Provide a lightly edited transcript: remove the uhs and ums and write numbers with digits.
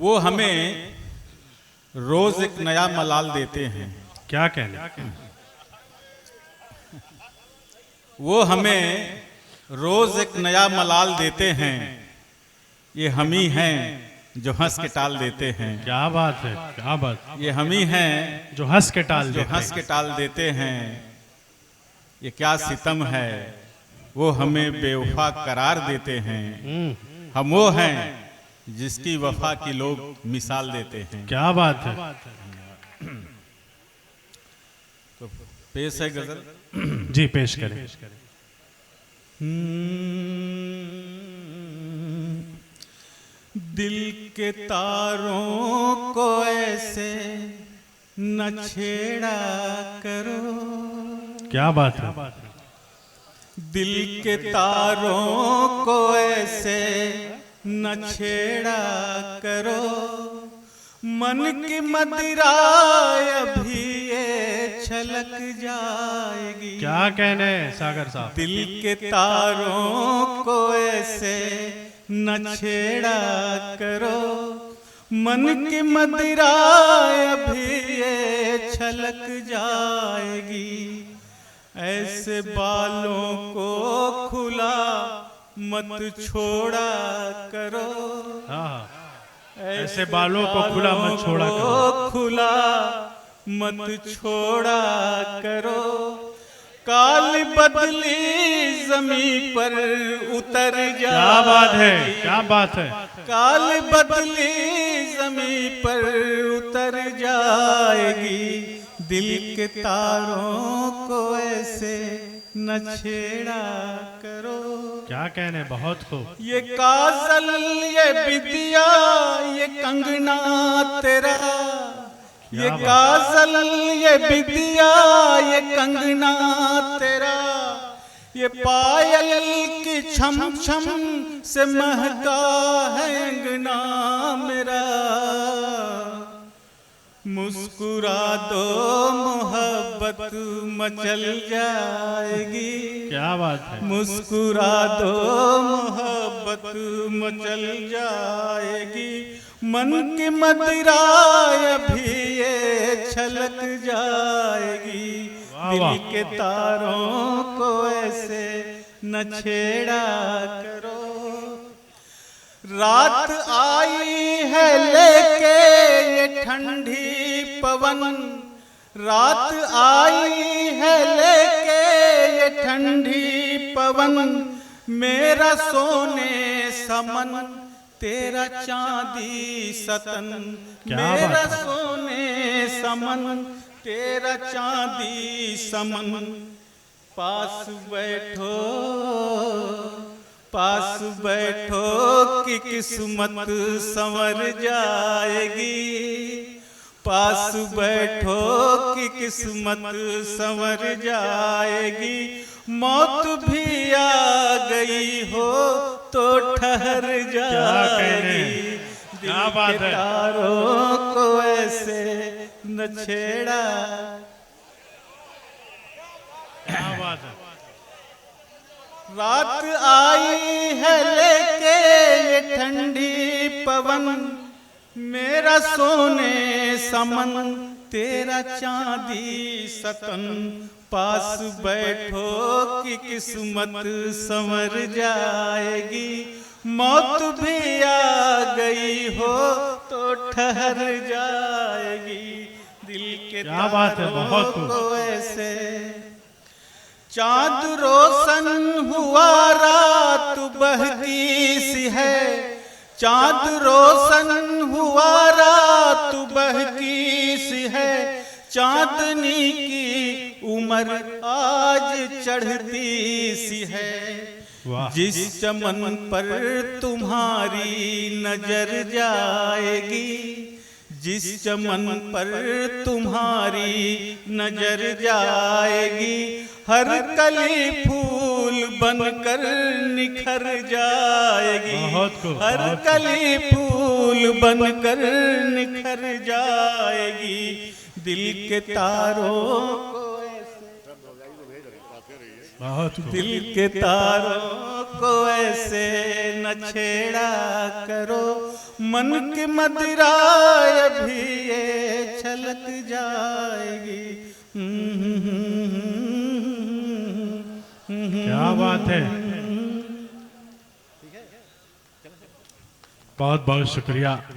वो हमें रोज एक नया मलाल देते हैं। क्या कहने? वो हमें रोज एक नया मलाल देते हैं। ये हम ही हैं जो हंस के टाल देते हैं। क्या बात है, क्या बात। ये हम ही हैं जो हंस के टाल जो देते हंस के टाल देते हैं। ये क्या सितम है, वो हमें बेवफा करार देते हैं। हम वो हैं जिसकी वफा की लोग मिसाल देते हैं। क्या बात है। तो पेश है गजल। जी पेश करें। दिल के तारों को ऐसे न छेड़ा करो। क्या बात है। दिल के तारों को ऐसे न छेड़ा करो। मन की मदिरा अभी ये छलक जाएगी। क्या कहने सागर साहब। दिल के तारों को ऐसे न छेड़ा करो। मन की मदिरा अभी ये छलक जाएगी। ऐसे बालों को खुला मत छोड़ा करो। ऐसे बालों को खुला मत छोड़ा करो। खुला मत छोड़ा करो। काल बदली जमीन पर उतर जाएगी। क्या बात है, क्या बात है। काल बदली जमीन पर उतर जाएगी। दिल के तारों को ऐसे न छेड़ा करो। क्या कहने, बहुत खूब। ये काजल ये बिदिया ये कंगना तेरा। ये काजल ये बिदिया ये कंगना तेरा। ये पायल की छम छम से महका है अंगना मेरा। मुस्कुरा दो मोहब्बत मचल जाएगी। क्या बात है। मुस्कुरा दो मोहब्बत मचल जाएगी। मन की मदिरा अभी ये छलक जाएगी। दिल के तारों को ऐसे न छेड़ा करो। रात आई है लेके ये ठंडी पवन। रात आई है लेके ये ठंडी पवन। मेरा सोने समन तेरा चांदी सतन। मेरा सोने समन तेरा चांदी समन। पास बैठो पास बैठो कि किस्मत संवर जाएगी। पास बैठो कि किस्मत संवर जाएगी। मौत भी आ गई हो तो ठहर जाएगी। क्या बात है। तारों को ऐसे न छेड़ा। क्या बात है। रात आई है लेके ये ठंडी पवन। मेरा सोने समन तेरा चांदी सतन। पास बैठो कि किस्मत संवर जाएगी। मौत भी आ गई हो तो ठहर जाएगी। दिल के तारों को ऐसे। चाँद रोशन हुआ रात बहकी सी है। चाँद रोशन हुआ रात बहकी सी है। चांदनी की उम्र आज चढ़ती सी है। जिस चमन पर तुम्हारी नजर जाएगी। जिस चमन पर तुम्हारी नजर जाएगी। हर कली फूल बनकर निखर जाएगी। हर कली फूल बनकर निखर जाएगी। दिल के तारों को दिल के तारों को ऐसे न छेड़ा करो। मन की मदिरा भी ये छलक जाएगी। क्या बात है, बहुत बहुत शुक्रिया।